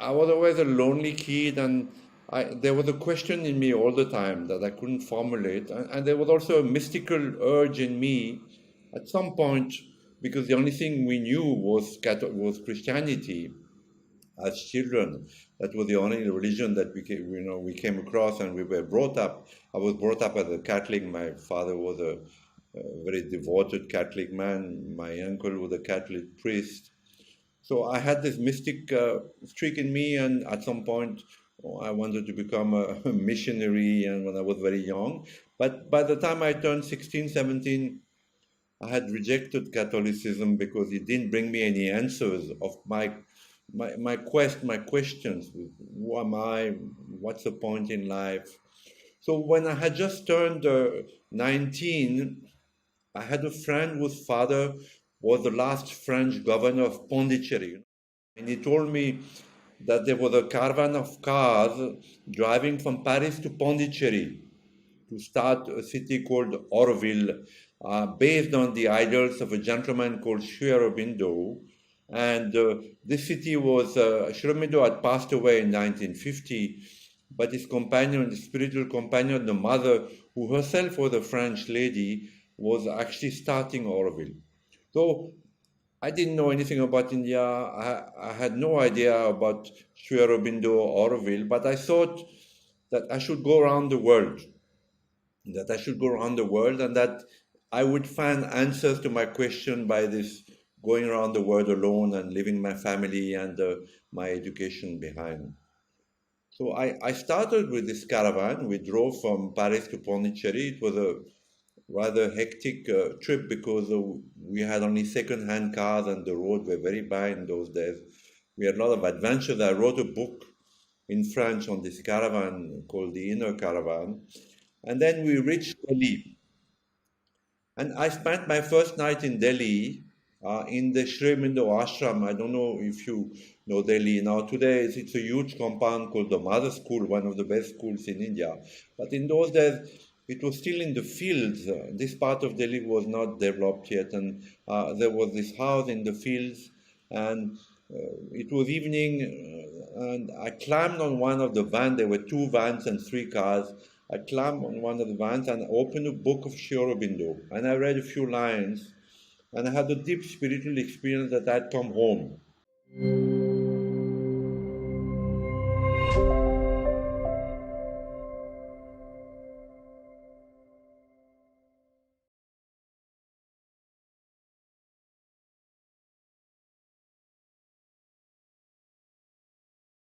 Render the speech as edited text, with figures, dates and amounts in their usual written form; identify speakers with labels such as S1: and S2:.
S1: I was always a lonely kid, and there was a question in me all the time that I couldn't formulate, and there was also a mystical urge in me at some point, because the only thing we knew was Christianity as children. That was the only religion that we came across, and we were brought up. I was brought up as a Catholic. My father was a very devoted Catholic man. My uncle was a Catholic priest. So I had this mystic streak in me, and at some point, I wanted to become a missionary, and when I was very young. But by the time I turned 16, 17, I had rejected Catholicism because it didn't bring me any answers of my questions. Who am I? What's the point in life? So when I had just turned 19, I had a friend whose father was the last French governor of Pondicherry. And he told me that there was a caravan of cars driving from Paris to Pondicherry to start a city called Auroville, based on the ideals of a gentleman called Aurobindo. And this city was, Aurobindo had passed away in 1950, but his companion, the spiritual companion, the mother, who herself was a French lady, was actually starting Auroville. So I didn't know anything about India. I had no idea about Sri Aurobindo or Auroville, but I thought that I should go around the world, and that I would find answers to my question by this going around the world alone and leaving my family and my education behind. So I started with this caravan. We drove from Paris to Pondicherry. It was a rather hectic trip because we had only second-hand cars and the roads were very bad in those days. We had a lot of adventures. I wrote a book in French on this caravan called the Inner Caravan. And then we reached Delhi. And I spent my first night in Delhi in the Sri Aurobindo ashram. I don't know if you know Delhi. Now, today it's a huge compound called the Mother School, one of the best schools in India. But in those days, it was still in the fields. This part of Delhi was not developed yet. And there was this house in the fields. And it was evening, and I climbed on one of the vans. There were two vans and three cars. I climbed on one of the vans and opened a book of Sri Aurobindo, and I read a few lines, and I had a deep spiritual experience that I'd come home.